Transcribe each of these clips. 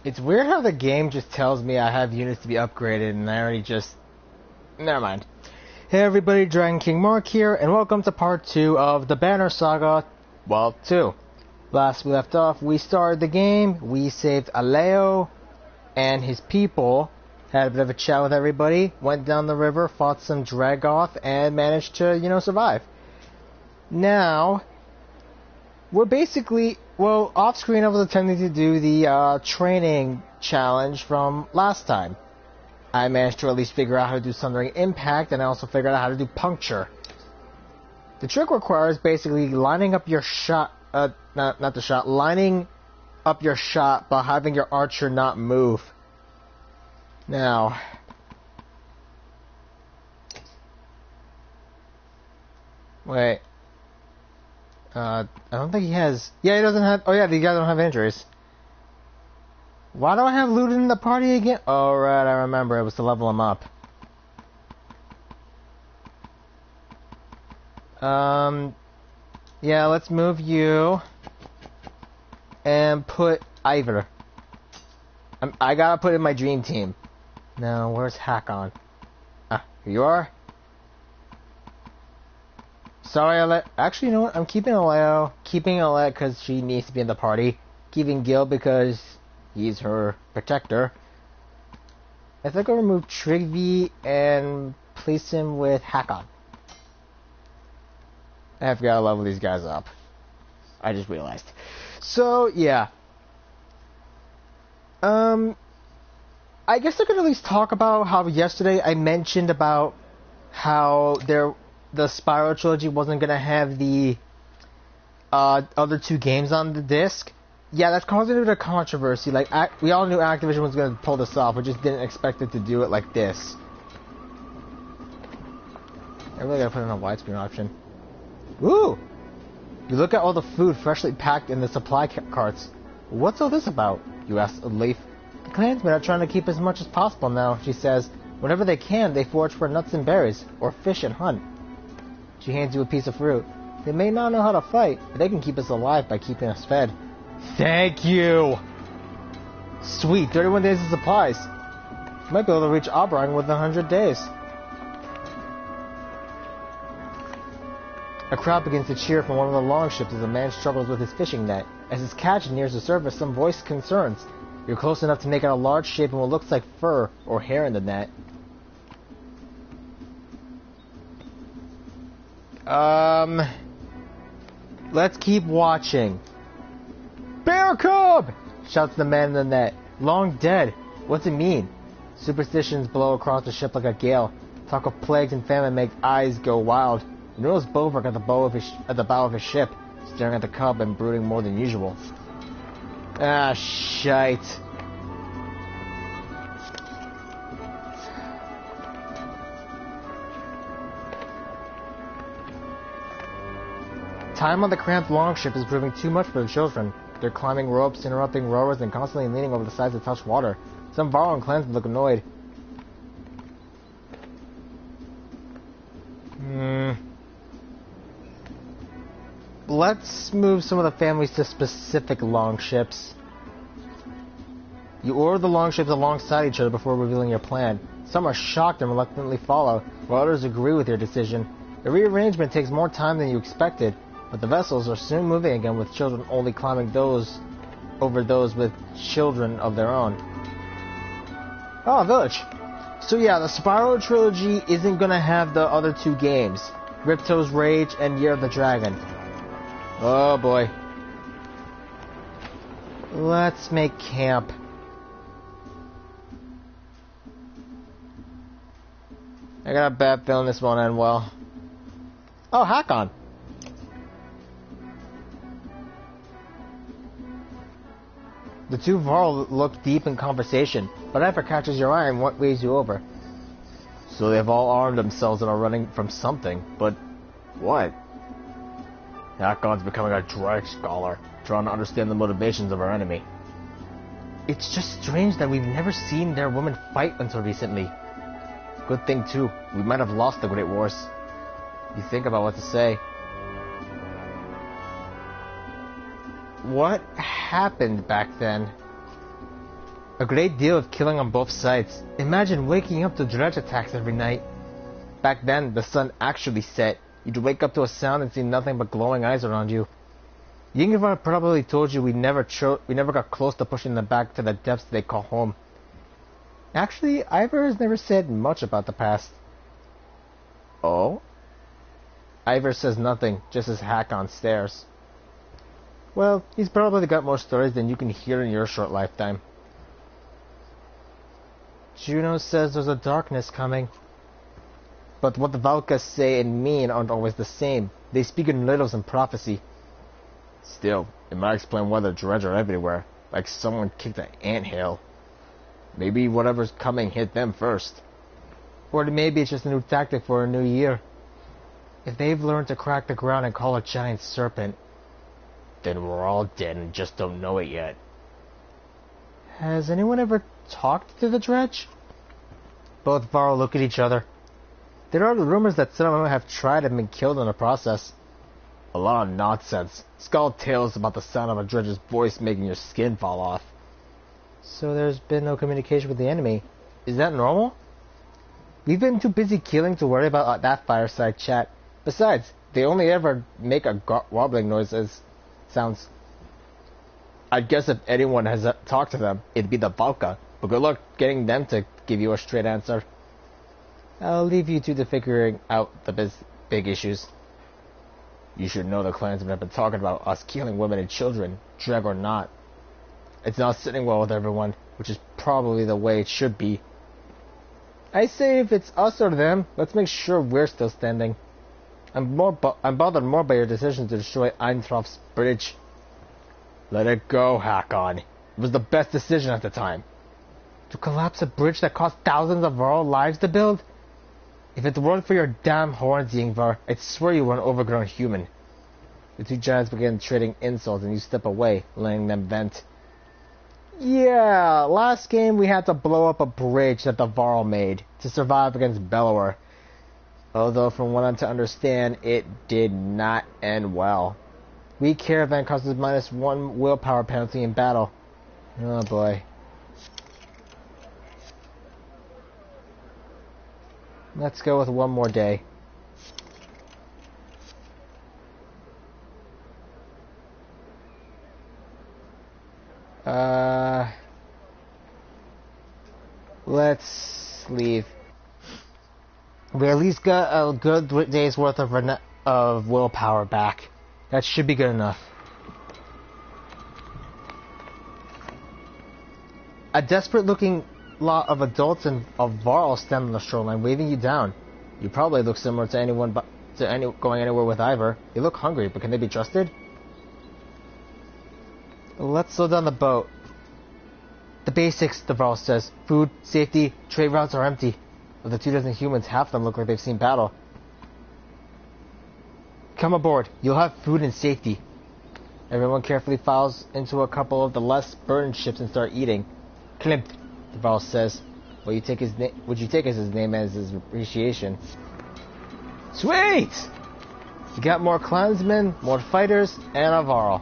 It's weird how the game just tells me I have units to be upgraded and I already just... Never mind. Hey everybody, Dragon King Mark here, and welcome to part 2 of the Banner Saga, well, 2. Last we left off, we started the game, we saved Aleo and his people, had a bit of a chat with everybody, went down the river, fought some Dragoth, and managed to, survive. Now, we're basically, well, off screen I was attempting to do the training challenge from last time. I managed to at least figure out how to do Sundering Impact, and I also figured out how to do Puncture. The trick requires basically lining up your shot, lining up your shot by having your archer not move. Now, wait, I don't think he has, yeah, he doesn't have, oh yeah, the guy don't have injuries. Why do I have looted in the party again? Oh, right, I remember. It was to level him up. Yeah, let's move you. And put Ivor. I gotta put in my dream team. Now, where's Hakon? Ah, here you are. Sorry, Alette. Actually, you know what? I'm keeping Aleo. Keeping Alette because she needs to be in the party. Keeping Gil because... he's her protector. I think I'll remove Trigby and place him with Hakon. I forgot to level these guys up. I just realized. So, yeah. I guess I could at least talk about how yesterday I mentioned about how the Spyro trilogy wasn't going to have the other two games on the disc. Yeah, that's causing a bit of controversy. Like, we all knew Activision was going to pull this off. We just didn't expect it to do it like this. I really gotta put in a widescreen option. Ooh! You look at all the food freshly packed in the supply carts. What's all this about? You ask Leaf. The clansmen are trying to keep as much as possible now, she says. Whenever they can, they forage for nuts and berries, or fish and hunt. She hands you a piece of fruit. They may not know how to fight, but they can keep us alive by keeping us fed. Thank you! Sweet, 31 days of supplies. You might be able to reach Oberon within 100 days. A crowd begins to cheer from one of the longships as a man struggles with his fishing net. As his catch nears the surface, some voice concerns. You're close enough to make out a large shape in what looks like fur or hair in the net. Let's keep watching. Bear cub! Shouts the man in the net. Long dead. What's it mean? Superstitions blow across the ship like a gale. Talk of plagues and famine make eyes go wild. You notice Bovark at the bow of his ship, staring at the cub and brooding more than usual. Ah, shite. Time on the cramped longship is proving too much for the children. They're climbing ropes, interrupting rowers, and constantly leaning over the sides to touch water. Some Varro and clansmen look annoyed. Let's move some of the families to specific longships. You order the longships alongside each other before revealing your plan. Some are shocked and reluctantly follow, while others agree with your decision. The rearrangement takes more time than you expected, but the vessels are soon moving again, with children only climbing over those with children of their own. Oh, village. So yeah, the Spyro trilogy isn't gonna have the other two games, Ripto's Rage and Year of the Dragon. Oh boy. Let's make camp. I got a bad feeling this won't end well. Oh, Hakon. The two Varl look deep in conversation, but Ivor catches your eye and what waves you over. So they've all armed themselves and are running from something, but what? Hakon's becoming a Dredge scholar, trying to understand the motivations of our enemy. It's just strange that we've never seen their women fight until recently. Good thing too, we might have lost the Great Wars. You think about what to say. What happened back then? A great deal of killing on both sides. Imagine waking up to dredge attacks every night. Back then, the sun actually set. You'd wake up to a sound and see nothing but glowing eyes around you. Yingvar probably told you we never got close to pushing them back to the depths they call home. Actually, Ivor has never said much about the past. Oh? Ivor says nothing, just as Hakon stares. Well, he's probably got more stories than you can hear in your short lifetime. Juno says there's a darkness coming. But what the Valkas say and mean aren't always the same. They speak in riddles and prophecy. Still, it might explain why the Dredge are everywhere, like someone kicked an anthill. Maybe whatever's coming hit them first. Or maybe it's just a new tactic for a new year. If they've learned to crack the ground and call a giant serpent, then we're all dead and just don't know it yet. Has anyone ever talked to the Dredge? Both Varl look at each other. There are rumors that some of them have tried and been killed in the process. A lot of nonsense. Skull tales about the sound of a Dredge's voice making your skin fall off. So there's been no communication with the enemy. Is that normal? We've been too busy killing to worry about that fireside chat. Besides, they only ever make a wobbling sounds. I guess if anyone has talked to them, it'd be the Valka. But good luck getting them to give you a straight answer. I'll leave you two to figuring out the big issues. You should know the clansmen have been talking about us killing women and children, drag or not. It's not sitting well with everyone, which is probably the way it should be. I say if it's us or them, let's make sure we're still standing. I'm bothered more by your decision to destroy Einthrof's bridge. Let it go, Hakon. It was the best decision at the time. To collapse a bridge that cost thousands of our lives to build? If it weren't for your damn horns, Yingvar, I'd swear you were an overgrown human. The two giants began trading insults and you step away, letting them vent. Yeah, last game we had to blow up a bridge that the Varl made to survive against Bellower. Although from what I'm to understand, it did not end well. Weak caravan causes -1 willpower penalty in battle. Oh boy. Let's go with one more day. Let's leave. We at least got a good day's worth of willpower back. That should be good enough. A desperate-looking lot of adults and of Varl stand on the shoreline, waving you down. You probably look similar to anyone, going anywhere with Ivor. They look hungry, but can they be trusted? Let's slow down the boat. The basics, the Varl says. Food, safety, trade routes are empty. Of the 2 dozen humans, half of them look like they've seen battle. Come aboard. You'll have food and safety. Everyone carefully files into a couple of the less burdened ships and start eating. Klimt, the Varl says. Would you take as his name as his appreciation? Sweet! You got more clansmen, more fighters, and a Varl.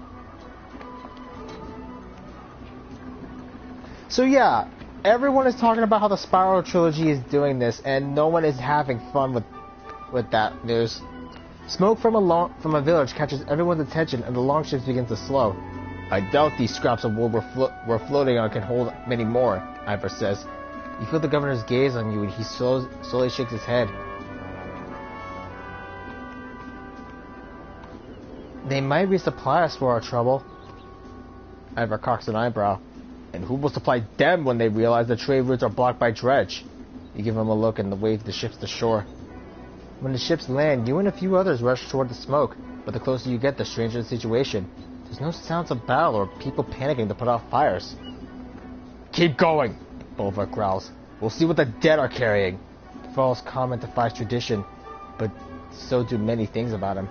So yeah, everyone is talking about how the Spiral Trilogy is doing this, and no one is having fun with that news. Smoke from a village catches everyone's attention, and the longships begin to slow. I doubt these scraps of wood we're floating on can hold many more, Ivor says. You feel the governor's gaze on you, and he slowly shakes his head. They might resupply us for our trouble. Ivor cocks an eyebrow. And who will supply them when they realize the trade routes are blocked by Dredge? You give them a look and wave the ships to shore. When the ships land, you and a few others rush toward the smoke, but the closer you get, the stranger the situation. There's no sounds of battle or people panicking to put out fires. Keep going, Bolvar growls. We'll see what the dead are carrying. False comment defies tradition, but so do many things about him.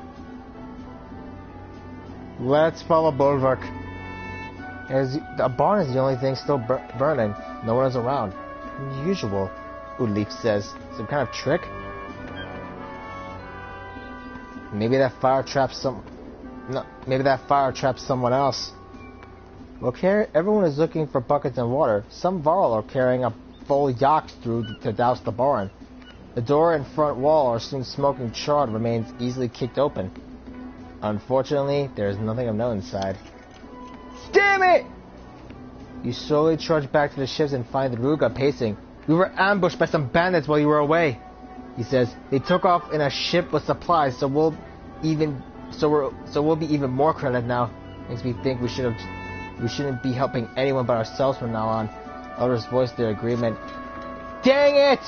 Let's follow Bolvar. The barn is the only thing still burning. No one is around. Unusual, Udleaf says. Some kind of trick? Maybe that fire traps someone else. Well, everyone is looking for buckets and water. Some Varl are carrying a full yacht through to douse the barn. The door and front wall are soon smoking charred remains easily kicked open. Unfortunately, there is nothing of note inside. Damn it! You slowly trudge back to the ships and find Ruga pacing. We were ambushed by some bandits while you were away. He says they took off in a ship with supplies, so we'll be even more credited now. Makes me think we shouldn't be helping anyone but ourselves from now on. Others voiced their agreement. Dang it!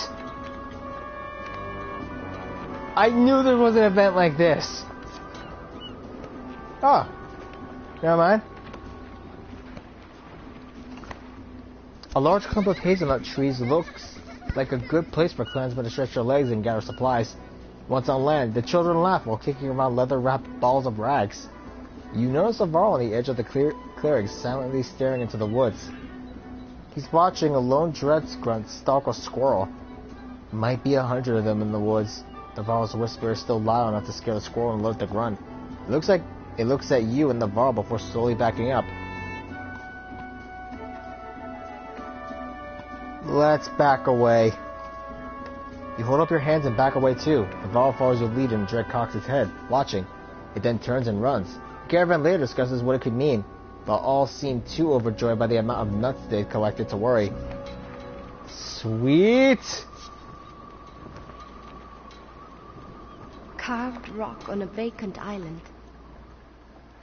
I knew there was an event like this. Oh, never mind. A large clump of hazelnut trees looks like a good place for clansmen to stretch their legs and gather supplies. Once on land, the children laugh while kicking around leather-wrapped balls of rags. You notice a Varl on the edge of the clearing, silently staring into the woods. He's watching a lone Dredge grunt stalk a squirrel. Might be 100 of them in the woods. The Varl's whisper is still loud enough to scare the squirrel and alert the grunt. It looks at you and the Varl before slowly backing up. Let's back away. You hold up your hands and back away too. The Varl follows your lead and Dredge cocks its head, watching. It then turns and runs. The caravan later discusses what it could mean, but all seem too overjoyed by the amount of nuts they'd collected to worry. Sweet! Carved rock on a vacant island.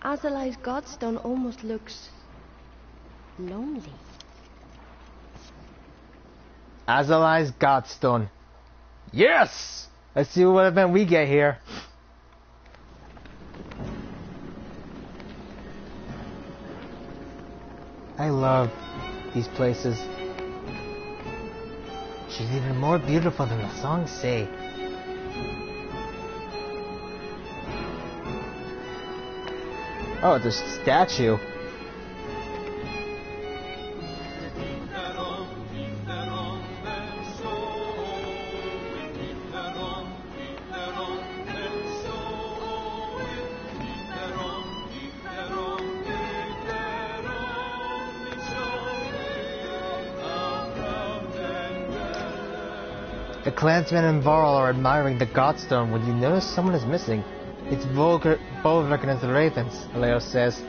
Azalai's godstone almost looks lonely. Azalai's godstone. Yes! Let's see what event we get here. I love these places. She's even more beautiful than the songs say. Oh, it's a statue. The clansmen and Varl are admiring the godstone when you notice someone is missing. It's Bolvik and the Ravens, Leo says.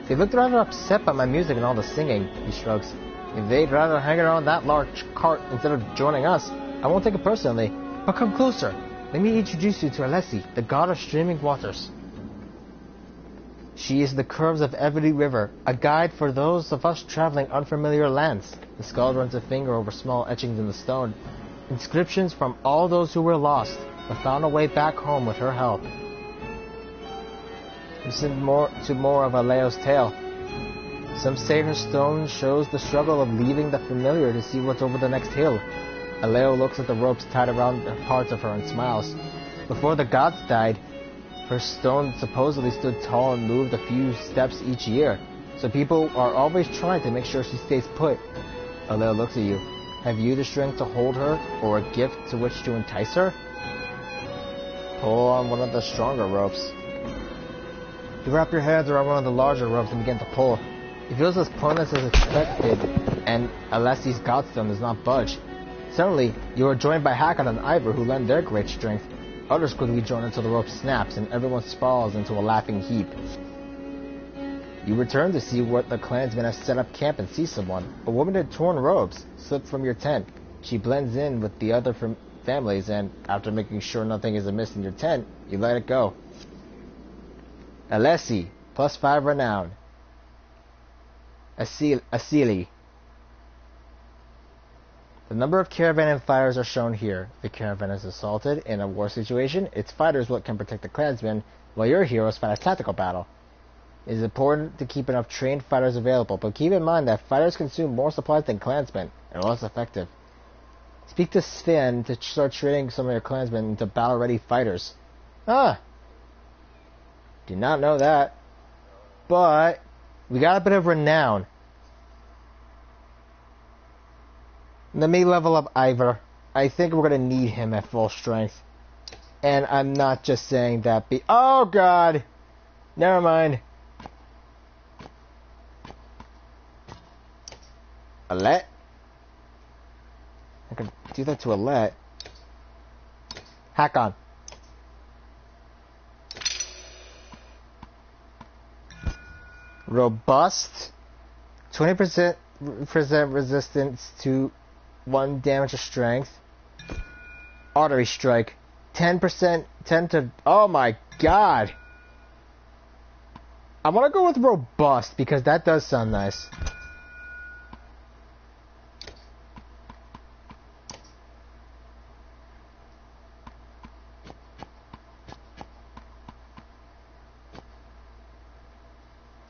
They looked rather upset by my music and all the singing, he shrugs. If they'd rather hang around that large cart instead of joining us, I won't take it personally. But come closer. Let me introduce you to Alessi, the god of streaming waters. She is the curves of Evity River, a guide for those of us traveling unfamiliar lands. The skull runs a finger over small etchings in the stone. Inscriptions from all those who were lost, but found a way back home with her help. Listen to more of Aleo's tale. Some say her stone shows the struggle of leaving the familiar to see what's over the next hill. Aleo looks at the ropes tied around parts of her and smiles. Before the gods died, her stone supposedly stood tall and moved a few steps each year, so people are always trying to make sure she stays put. Aleo looks at you. Have you the strength to hold her, or a gift to which to entice her? Pull on one of the stronger ropes. You wrap your hands around one of the larger ropes and begin to pull. It feels as pointless as expected, and Alessi's godstone does not budge. Suddenly, you are joined by Hakon and Ivor, who lend their great strength. Others quickly join until the rope snaps, and everyone sprawls into a laughing heap. You return to see what the clansmen have set up camp and see someone. A woman in torn robes slipped from your tent. She blends in with the other families, and after making sure nothing is amiss in your tent, you let it go. Alessi, +5 renown. Asili. The number of caravan and fighters are shown here. The caravan is assaulted in a war situation. Its fighters what can protect the clansmen, while your heroes fight a tactical battle. It is important to keep enough trained fighters available, but keep in mind that fighters consume more supplies than clansmen, and are less effective. Speak to Sven to start training some of your clansmen into battle-ready fighters. Ah! Did not know that. But we got a bit of renown. Let me level up Ivor. I think we're going to need him at full strength. And I'm not just saying that oh god! Never mind. Alette? I can do that to Alette. Hack on. Robust. 20% resistance to 1 damage of strength. Artery strike. 10%, 10 to... Oh my god! I want to go with robust because that does sound nice.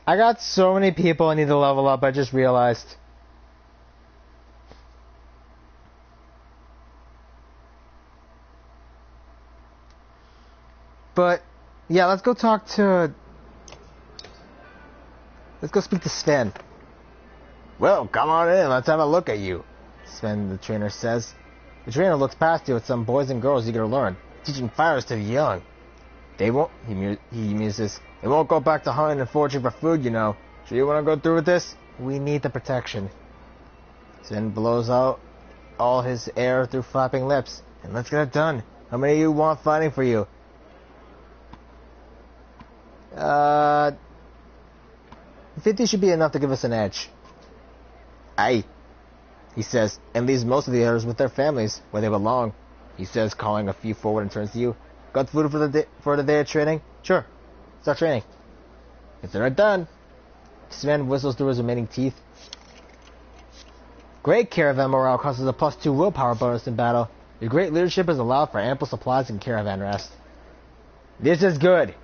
I got so many people I need to level up, I just realized. But, yeah, let's go talk to... Let's go speak to Sven. Well, come on in, let's have a look at you, Sven, the trainer, says. The trainer looks past you at some boys and girls eager to learn, teaching fires to the young. They won't, he muses, they won't go back to hunting and foraging for food, you know. Sure you want to go through with this? We need the protection. Sven blows out all his air through flapping lips. And let's get it done. How many of you want fighting for you? 50 should be enough to give us an edge. Aye, he says, and leaves most of the others with their families, where they belong. He says, calling a few forward and turns to you. Got food for the day of training? Sure. Start training. Consider it done. Sven whistles through his remaining teeth. Great caravan morale causes a +2 willpower bonus in battle. Your great leadership is allowed for ample supplies and caravan rest. This is good.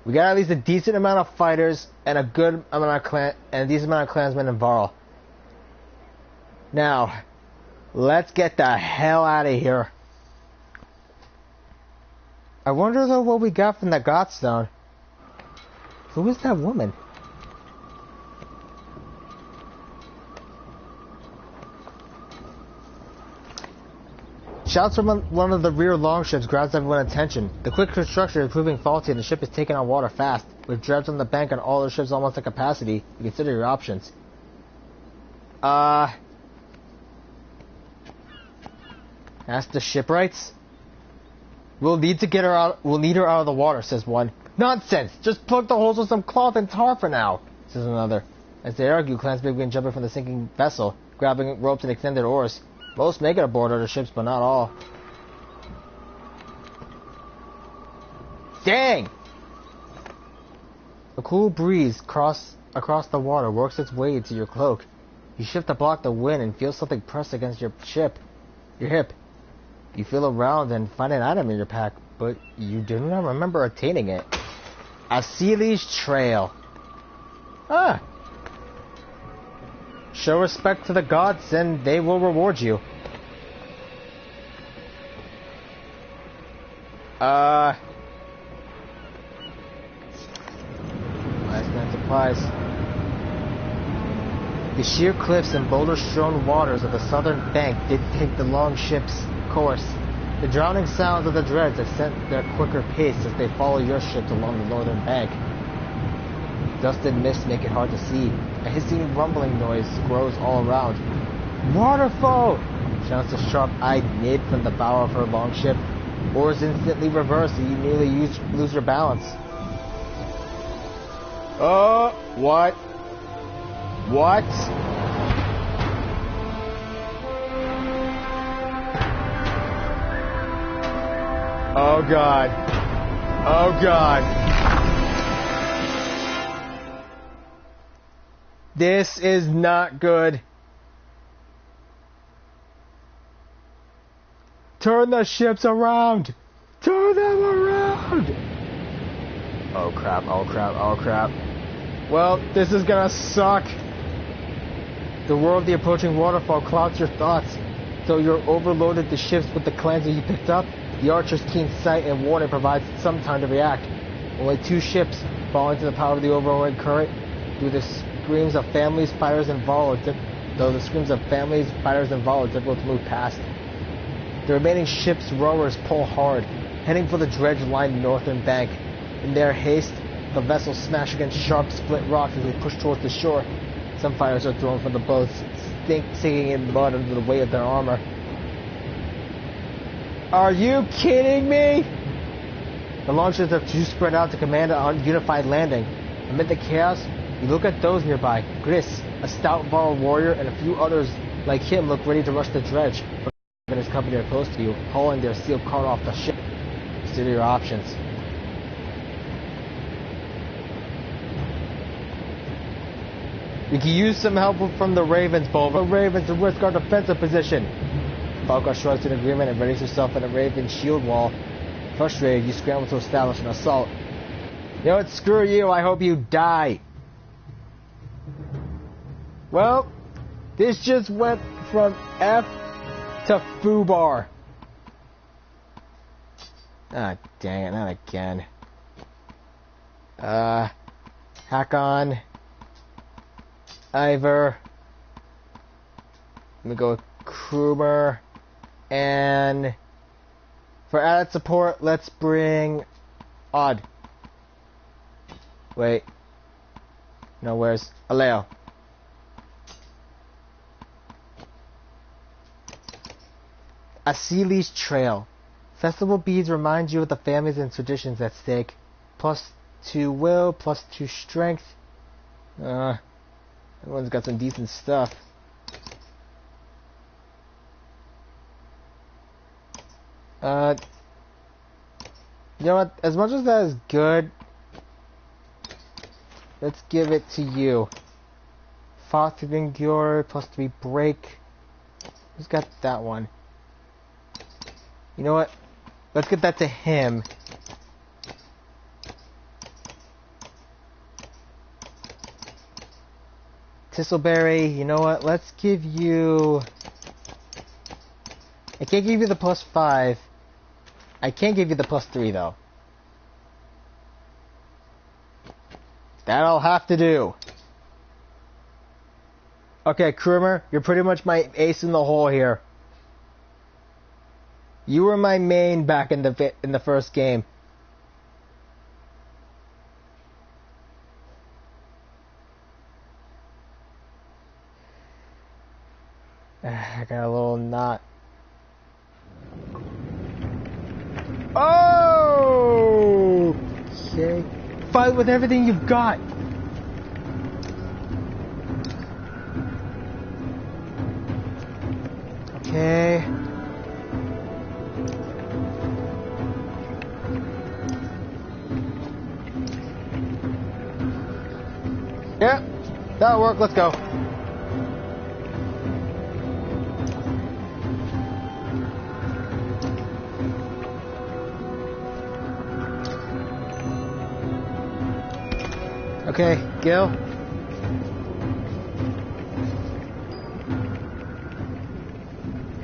We got at least a decent amount of fighters and a good amount of decent amount of clansmen in Varl. Now, let's get the hell out of here. I wonder though what we got from the Godstone. Who is that woman? Shouts from one of the rear longships grabs everyone's attention. The quick construction is proving faulty and the ship is taking on water fast. With dredge on the bank and all the ships almost at capacity, you consider your options. Ask the shipwrights? We'll need her out of the water, says one. Nonsense! Just plug the holes with some cloth and tar for now, says another. As they argue, clansmen begin jumping from the sinking vessel, grabbing ropes and extended oars. Most make it aboard other ships, but not all. Dang! A cool breeze across the water works its way into your cloak. You shift to block the wind and feel something press against your hip. You feel around and find an item in your pack, but you do not remember attaining it. A Seeley's Trail. Ah! Show respect to the gods and they will reward you. Last man supplies. The sheer cliffs and boulder-strewn waters of the southern bank dictate the long ship's course. The drowning sounds of the dredge have sent their quicker pace as they follow your ships along the northern bank. Dust and mist make it hard to see. A hissing, rumbling noise grows all around. Waterfall! Shouts a sharp-eyed maid from the bow of her longship. Oars instantly reverse and you nearly lose your balance. Oh, what? What? Oh god. Oh god. This is not good. Turn the ships around! Turn them around! Oh crap, oh crap, oh crap. Well, this is gonna suck. The roar of the approaching waterfall clouds your thoughts. So you're overloaded the ships with the clans that you picked up. The archer's keen sight and warning provides some time to react. Only 2 ships fall into the power of the overwhelming current through the screams of families, fighters, and Varl are difficult to move past. The remaining ship's rowers pull hard, heading for the dredge-lined northern bank. In their haste, the vessels smash against sharp split rocks as they push towards the shore. Some fighters are thrown from the boats, sinking in mud under the weight of their armor. Are you kidding me? The launchers are too spread out to command a unified landing. Amid the chaos, you look at those nearby. Gris, a stout Varl warrior, and a few others like him look ready to rush the dredge. But and his company are close to you, hauling their sealed cargo off the ship. Consider your options. We can use some help from the Ravens, Bulva. The Ravens to risk our defensive position. Falco shrugs in agreement and readies herself at a Raven shield wall. Frustrated, you scramble to establish an assault. You know what? Screw you. I hope you die. Well, this just went from F to Foobar. Ah, dang it. Not again. Hakon. Ivor. Let me go with Krumer. And for added support, let's bring Odd. Wait. No, where's Aleo? Asili's Trail. Festival beads remind you of the families and traditions at stake. +2 will, +2 strength. Everyone's got some decent stuff. You know what? As much as that is good, let's give it to you. Fast Endure, +3 break. Who's got that one? You know what? Let's get that to him. Thistleberry, you know what? Let's give you... I can't give you the +5. I can give you the +3 though. That'll have to do. Okay, Krumer, you're pretty much my ace in the hole here. You were my main back in the first game. I got a little knot. Oh! Okay. Fight with everything you've got. Okay. Yep, that'll work. Let's go. Okay, Gil.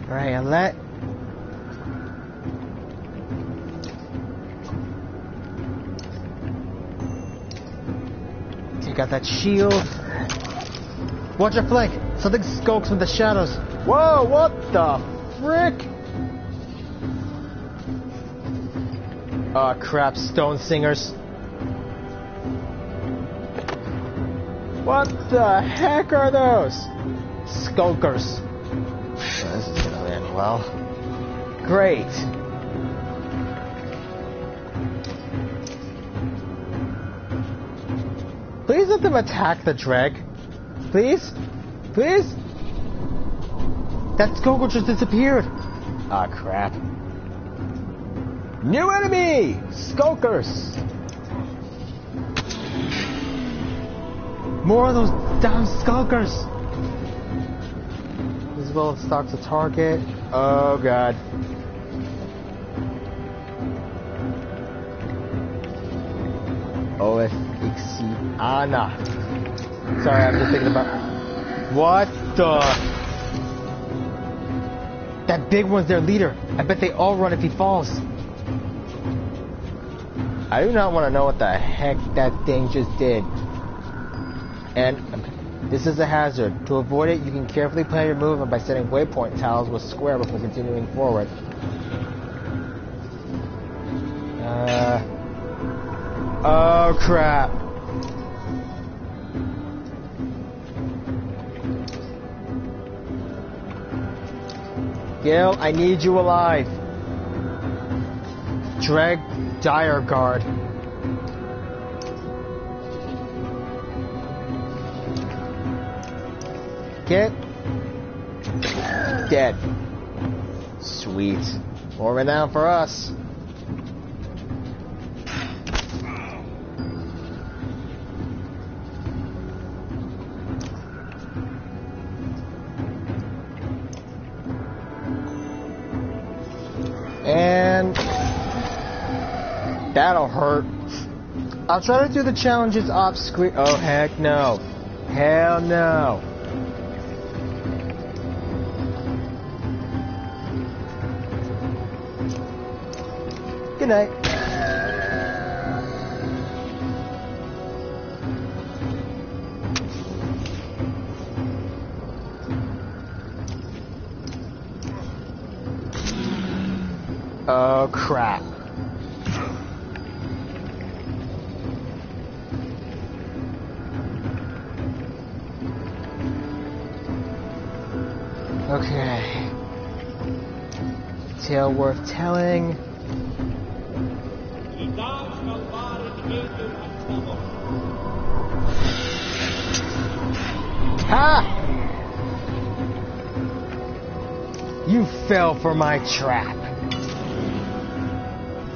Alright, Alette. Take out that shield. Watch your flank. Something skulks from the shadows. Whoa, what the frick? Aw, crap, stone singers. What the heck are those? Skulkers. Oh, this is gonna end well. Great. Please let them attack the Dredge. Please? Please? That Skulker just disappeared. Ah, crap. New enemy! Skulkers! More of those damn Skulkers! Visible stalks a target. Oh god. OS Ixiana. Sorry, I'm just thinking about... What the... That big one's their leader. I bet they all run if he falls. I do not want to know what the heck that thing just did. And this is a hazard. To avoid it, you can carefully plan your movement by setting waypoint tiles with square before continuing forward. Oh crap. Gil, I need you alive. Dreg Dire Guard. Get dead. Sweet. More renown for us. And that'll hurt. I'll try to do the challenges off screen. Oh, heck no. Hell no. Good night. Oh, crap. Okay. Tale worth telling. Ha! You fell for my trap.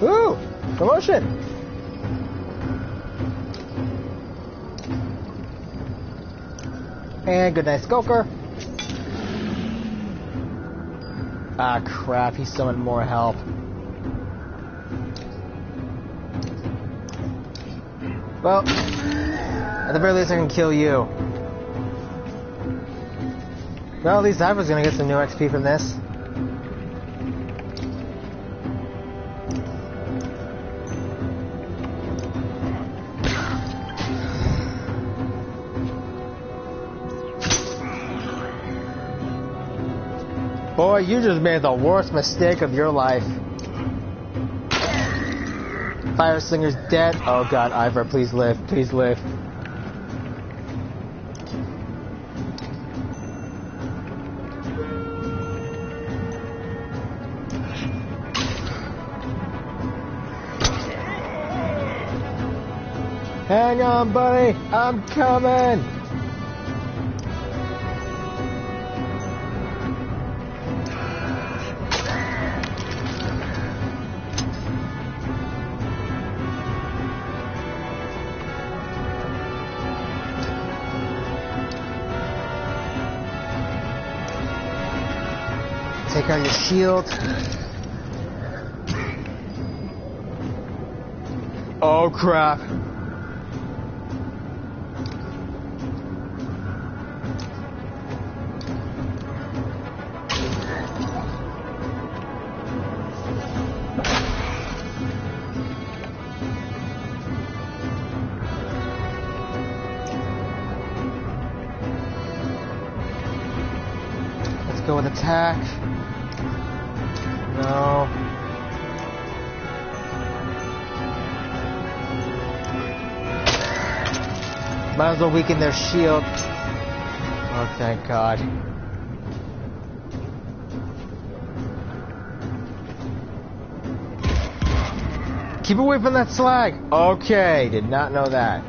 Ooh, promotion. And good night, Skulker. Ah, crap, he summoned more help. Well, at the very least I can kill you. Well, at least I was gonna get some new XP from this. Boy, you just made the worst mistake of your life. Fire Slinger's dead. Oh god, Ivor, please live. Please live. Hang on, buddy. I'm coming. Take out your shield. Oh crap. Let's go with attack. No. Might as well weaken their shield. Oh, thank God. Keep away from that slag. Okay, did not know that.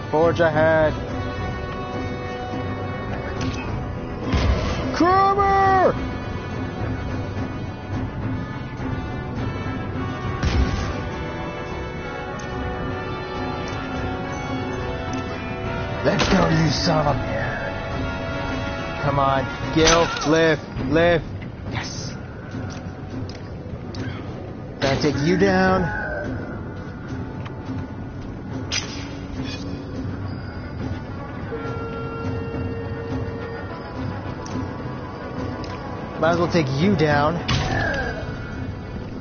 Forge ahead. Kramer! Let's go, you son of a... Come on, Gil, live. Yes. Gotta take you down. Might as well take you down.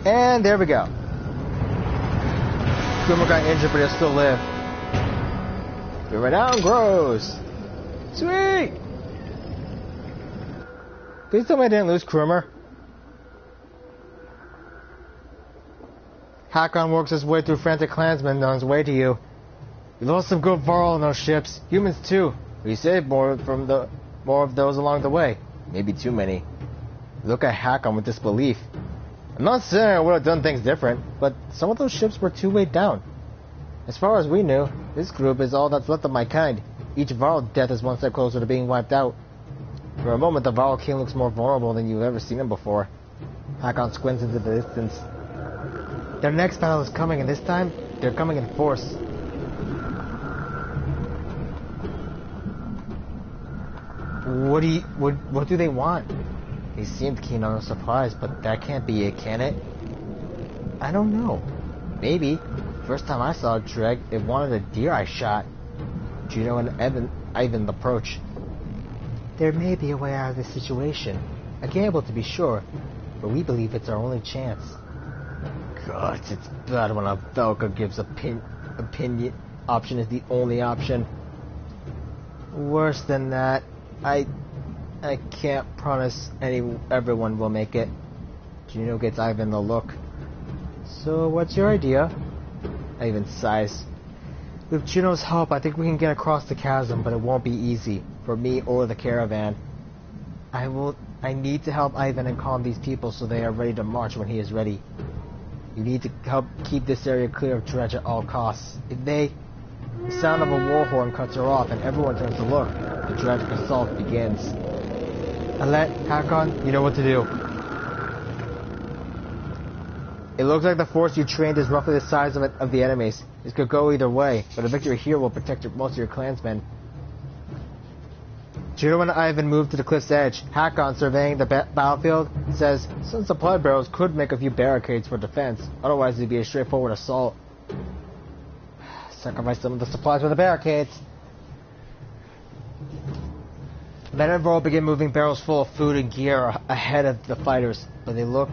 And there we go. Grimmer got injured, but he'll still live. Your renown grows. Sweet! Please tell me I didn't lose Krummer. Hakon works his way through frantic clansmen on his way to you. We lost some good Varl on those ships. Humans too. We saved more of those along the way. Maybe too many. Look at Hakon with disbelief. I'm not saying I would have done things different, but some of those ships were too weighed down. As far as we knew, this group is all that's left of my kind. Each Varl death is one step closer to being wiped out. For a moment, the Varl King looks more vulnerable than you've ever seen him before. Hakon squints into the distance. Their next battle is coming, and this time, they're coming in force. What do they want? He seemed keen on a surprise, but that can't be it, can it? I don't know. Maybe. First time I saw Dredge, it wanted a deer I shot. Juno and Ivan approach. There may be a way out of this situation. I can't able to be sure, but we believe it's our only chance. God, it's bad when a Velka gives opinion option is the only option. Worse than that, I can't promise everyone will make it. Juno gets Ivan the look. So what's your idea? Ivan sighs. With Juno's help, I think we can get across the chasm, but it won't be easy for me or the caravan. I need to help Ivan and calm these people so they are ready to march when he is ready. You need to help keep this area clear of Dredge at all costs. The sound of a war horn cuts her off and everyone turns to look. The Dredge assault begins. Alette, Hakon, you know what to do. It looks like the force you trained is roughly the size of the enemies. This could go either way, but a victory here will protect most of your clansmen. Juno and Ivan move to the cliff's edge. Hakon, surveying the battlefield, says some supply barrels could make a few barricades for defense. Otherwise, it'd be a straightforward assault. Sacrifice some of the supplies for the barricades. Men and Varl begin moving barrels full of food and gear ahead of the fighters, but they look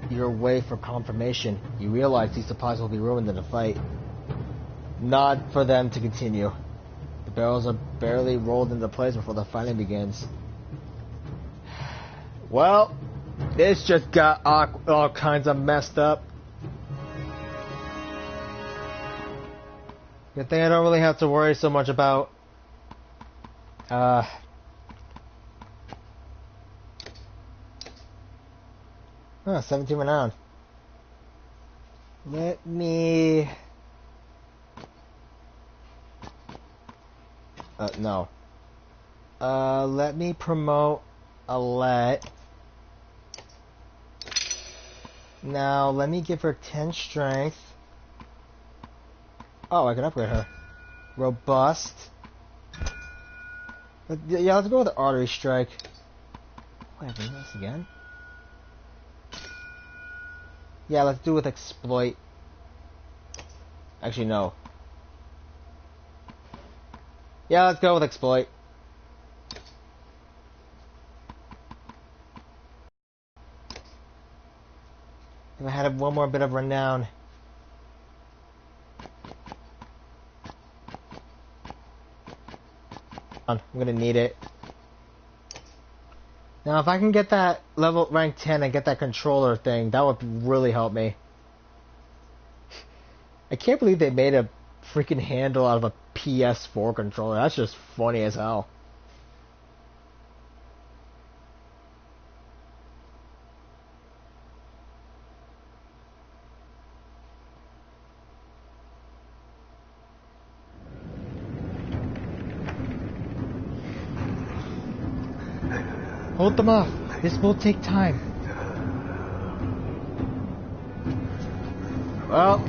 your way for confirmation. You realize these supplies will be ruined in the fight. Nod for them to continue. The barrels are barely rolled into place before the fighting begins. Well, this just got all kinds of messed up. Good thing I don't really have to worry so much about 17 renown. Let me no. Let me promote Alette. Now, let me give her 10 strength. Oh, I can upgrade her. Robust. Yeah, let's go with the artery strike. Wait, have I done this again? Yeah, let's do with exploit. Actually, no. Yeah, let's go with exploit. If I had one more bit of renown. I'm gonna need it. Now, if I can get that level rank 10 and get that controller thing, that would really help me. I can't believe they made a freaking handle out of a PS4 controller. That's just funny as hell. Hold them off. This will take time. Well,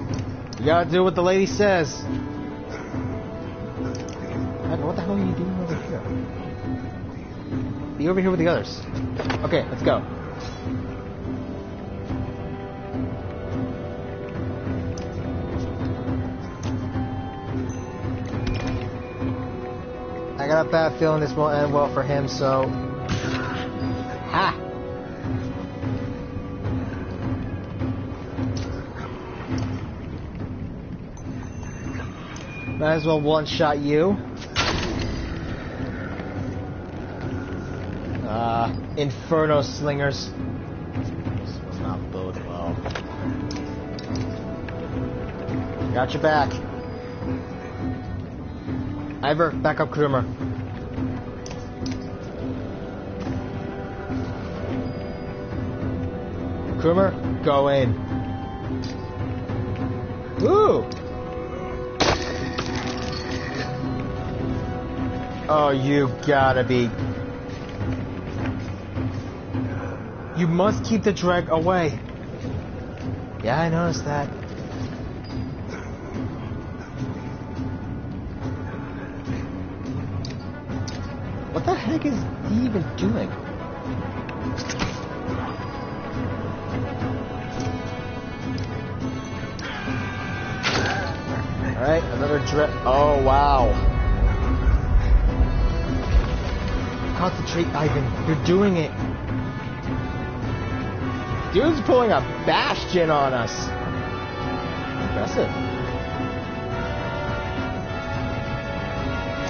you gotta do what the lady says. What the hell are you doing over here? Be over here with the others. Okay, let's go. I got a bad feeling this won't end well for him, so... Ha! Might as well one-shot you. Inferno slingers. This was not bode well. Got your back. Ivor, back up Krumer. Krumer, go in. Ooh! Oh, you gotta be... You must keep the dreg away. Yeah, I noticed that. What the heck is he even doing? Alright, another dreg. Oh, wow. Concentrate, Ivan. You're doing it. Dude's pulling a bastion on us. Impressive.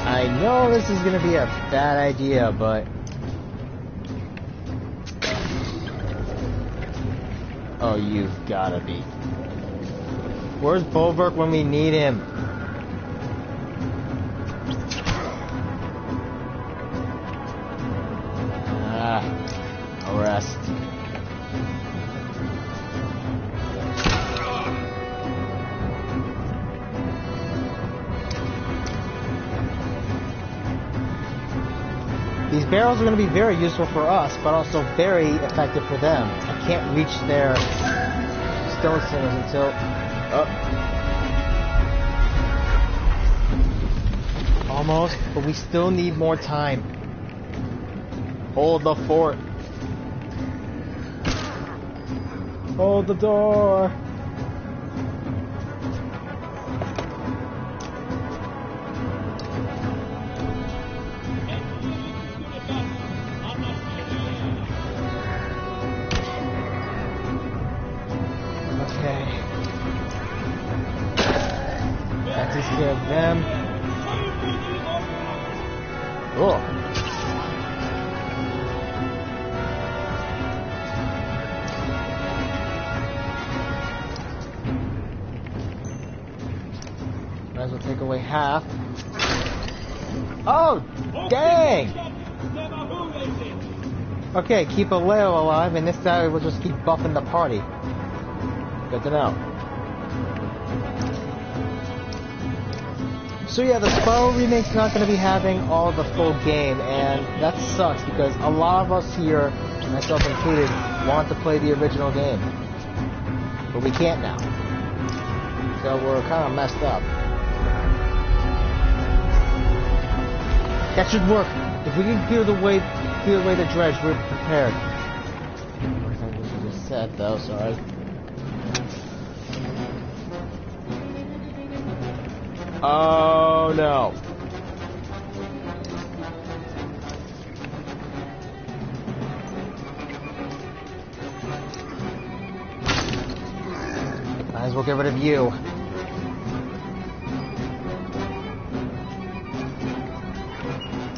I know this is gonna be a bad idea, but... Oh, you've gotta be. Where's Bulwark when we need him? Arrest. These barrels are going to be very useful for us, but also very effective for them. I can't reach their stone slingers until... Almost, but we still need more time. Hold the fort. Hold the door. Okay. That takes care of them. Cool. Might as well take away half. Oh, dang! Okay, keep a Leo alive, and this guy will just keep buffing the party. Good to know. So yeah, the Spyro remake's not going to be having all the full game, and that sucks because a lot of us here, myself included, want to play the original game. But we can't now. So we're kind of messed up. That should work. If we can clear away the dredge, we're prepared. What if I just said though, sorry. Oh no. Might as well get rid of you.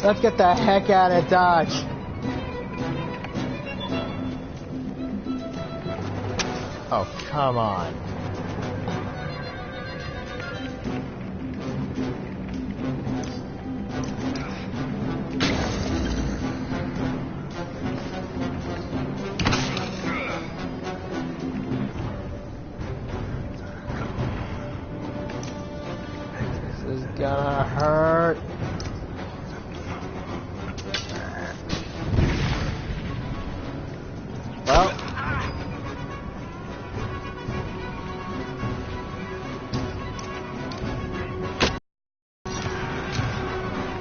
Let's get the heck out of Dodge. Oh, come on. This is gonna hurt. Well,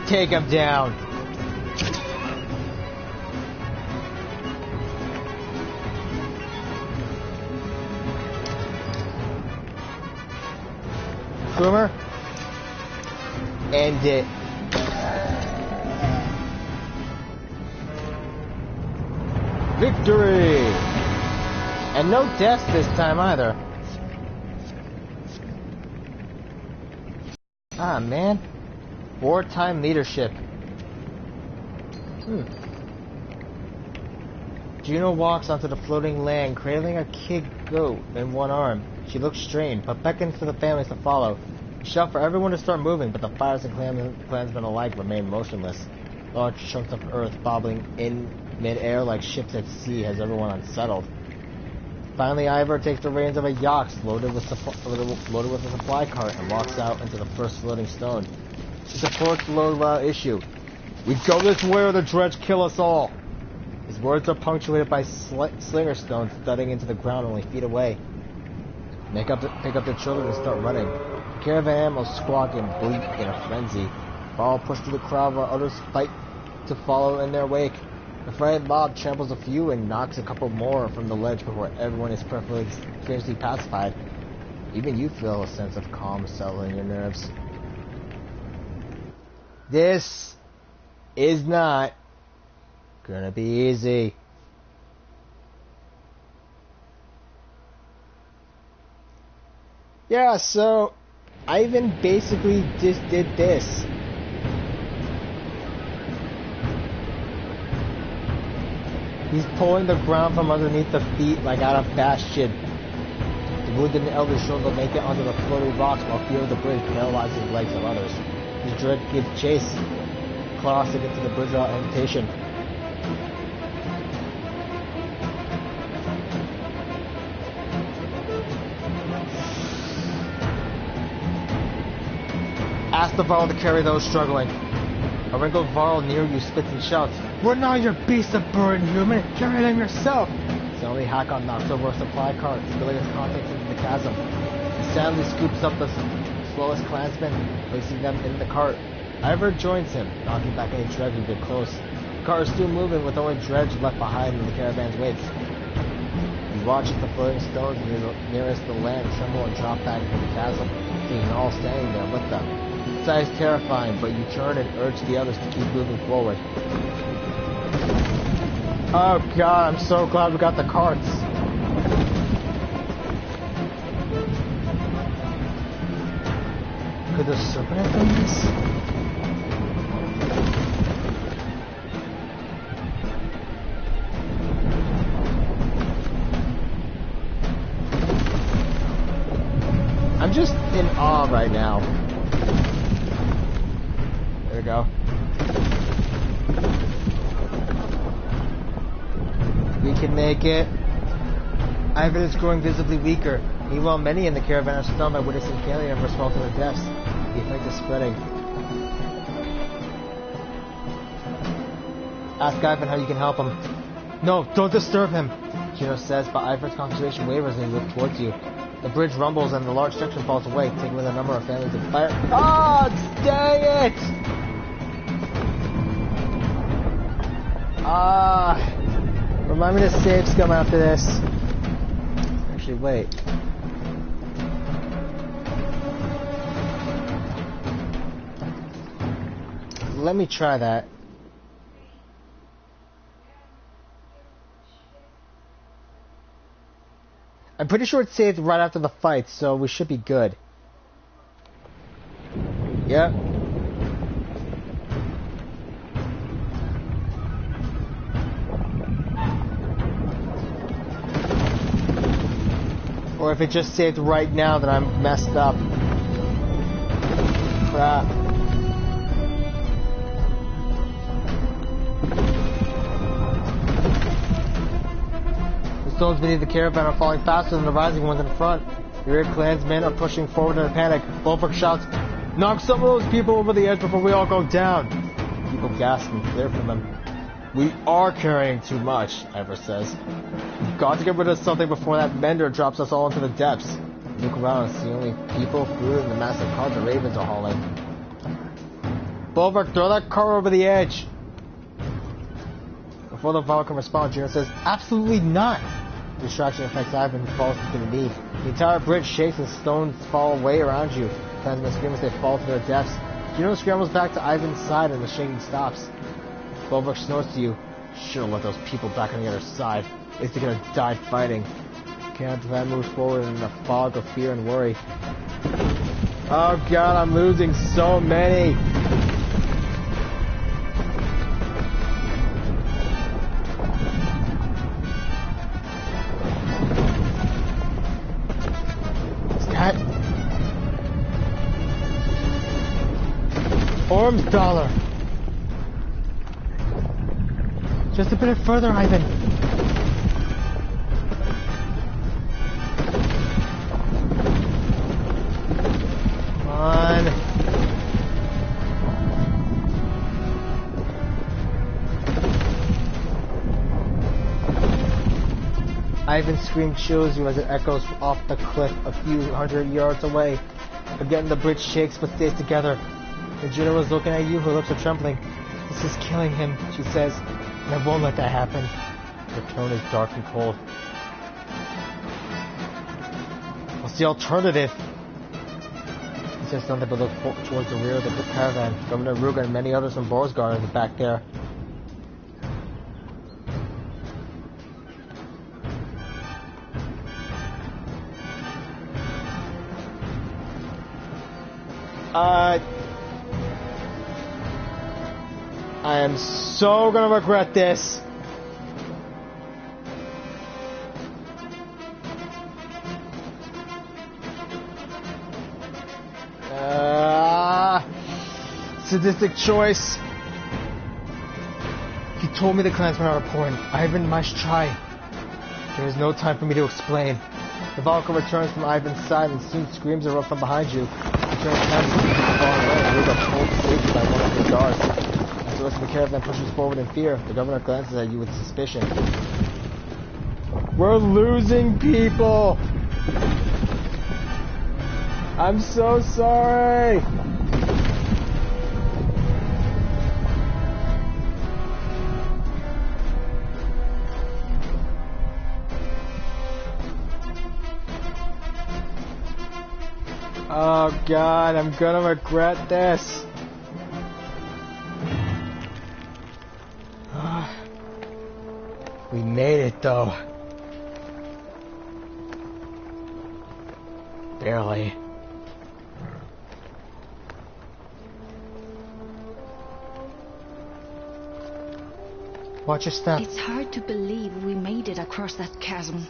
take him down. Boomer, end it. Victory! And no deaths this time either. Ah, man. Wartime leadership. Juno walks onto the floating land, cradling a kid go in one arm. She looks strained, but beckons for the families to follow. You shout for everyone to start moving, but the fighters and clansmen alike remain motionless. Large chunks of earth bobbling in mid-air like ships at sea has everyone unsettled. Finally, Ivor takes the reins of a yacht loaded with a supply cart and walks out into the first floating stone. She supports the load without issue. We go this way or the dredge kill us all. His words are punctuated by slinger stones thudding into the ground only feet away. Pick up the children and start running. The caravan animals squawk and bleat in a frenzy. All push through the crowd while others fight to follow in their wake. The frightened mob tramples a few and knocks a couple more from the ledge before everyone is fiercely pacified. Even you feel a sense of calm settling your nerves. This is not gonna be easy. Yeah, so Ivan basically just did this. He's pulling the ground from underneath the feet like out of bastion. The wounded and elderly struggle to make it onto the floating rocks while fear of the bridge paralyzes the legs of others. His dread gives chase, crossing into the bridge without hesitation. Ask the Varl to carry those struggling. A wrinkled Varl near you spits and shouts, "We're not your beast of burden, human! Carry them yourself!" Suddenly Hakon knocks over a supply cart, spilling its contents into the chasm. He sadly scoops up the slowest clansmen, placing them in the cart. Ivor joins him, knocking back any dredge who get close. The cart is still moving with only dredge left behind in the caravan's wake. You watch as the floating stones nearest the land tremble and drop back into the chasm, seeing all standing there with them. The sight is terrifying, but you turn and urge the others to keep moving forward. Oh god, I'm so glad we got the carts. Could the serpent have done this? I'm just in awe right now. There we go. We can make it. Ivan is growing visibly weaker. Meanwhile, many in the caravan are stunned by witnessing family members fall to their deaths. The effect is spreading. Ask Ivan how you can help him. No, don't disturb him, Juno says, but Ivan's concentration wavers and he looks towards you. The bridge rumbles and the large section falls away, taking with a number of families in fire. Ah, dang it! Remind me to save scum after this. Actually, wait. Let me try that. I'm pretty sure it's saved right after the fight, so we should be good. Yep. Or if it just saved right now, then I'm messed up. Crap. The stones beneath the caravan are falling faster than the rising ones in front. The rear clansmen are pushing forward in a panic. Bulwark shouts, "Knock some of those people over the edge before we all go down." People gasp and clear from them. "We are carrying too much," Ivor says. "We've got to get rid of something before that mender drops us all into the depths." You look around and see only people, food, and the massive cart the ravens are hauling. "Bulwark, throw that car over the edge!" Before the Varl can respond, Juno says, "Absolutely not!" The distraction affects Ivan, who falls to the knee. The entire bridge shakes and stones fall away around you. Clansmen scream as they fall to their deaths. Juno scrambles back to Ivan's side and the shaking stops. Bulwark snorts to you. "Should've let those people back on the other side. At least they're gonna die fighting." Caravan moves forward in a fog of fear and worry. Oh god, I'm losing so many! Ormsdollar. Just a bit further, Ivan. Come on. Ivan's scream chills you as it echoes off the cliff a few hundred yards away. Again, the bridge shakes but stays together. The general is looking at you, her lips are trembling. This is killing him, she says, and I won't let that happen. Her tone is dark and cold. What's the alternative? He says something but looks towards the rear of the caravan. Governor Ruger and many others from Borsgard are back there. I am so gonna regret this. Sadistic choice. He told me the clansmen are important. Ivan must try. There is no time for me to explain. The Valkyr returns from Ivan's side and soon screams erupt from behind you. He turns hands to keep far away and Ruga pulled safely by one of his guards. As the rest of the caravan pushes forward in fear, the governor glances at you with suspicion. We're losing people! I'm so sorry! Oh god, I'm gonna regret this. We made it though. Barely. Watch your step. It's hard to believe we made it across that chasm.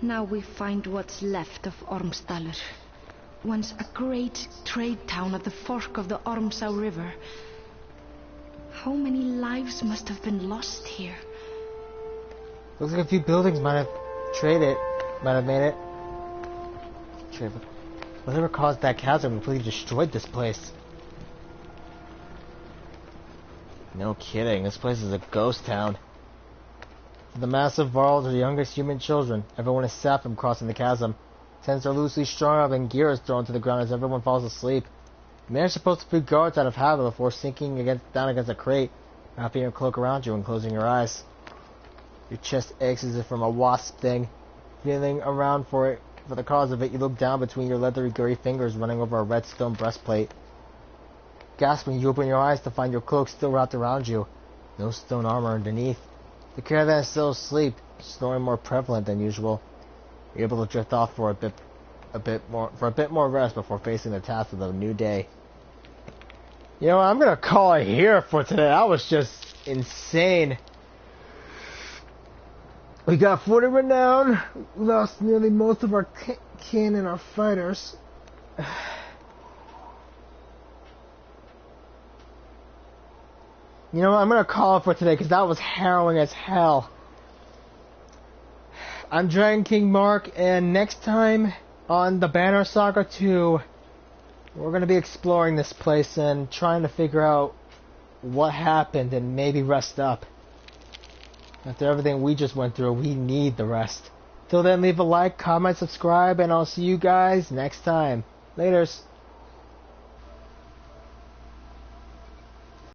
Now we find what's left of Ormsdalr. Once a great trade town at the fork of the Ormsau River. How many lives must have been lost here? Looks like a few buildings might have made it. Whatever caused that chasm completely destroyed this place. No kidding, this place is a ghost town. The massive varls are the youngest human children. Everyone is sapped from crossing the chasm. Tents are loosely strung up and gear is thrown to the ground as everyone falls asleep. Men are supposed to put guards out of habit before sinking down against a crate, wrapping your cloak around you and closing your eyes. Your chest aches as if from a wasp sting. Feeling around for the cause of it, you look down between your leathery gray fingers running over a red stone breastplate. Gasping, you open your eyes to find your cloak still wrapped around you. No stone armor underneath. The caravan is still asleep, snoring more prevalent than usual. You're able to drift off for a bit more rest before facing the task of the new day. You know, I'm gonna call it here for today. That was just insane. We got 40 renown. We lost nearly most of our kin and our fighters. You know what? I'm gonna call it for today because that was harrowing as hell. I'm Dragon King Mark, and next time on the Banner Saga 2, we're going to be exploring this place and trying to figure out what happened and maybe rest up. After everything we just went through, we need the rest. Till then, leave a like, comment, subscribe, and I'll see you guys next time. Laters.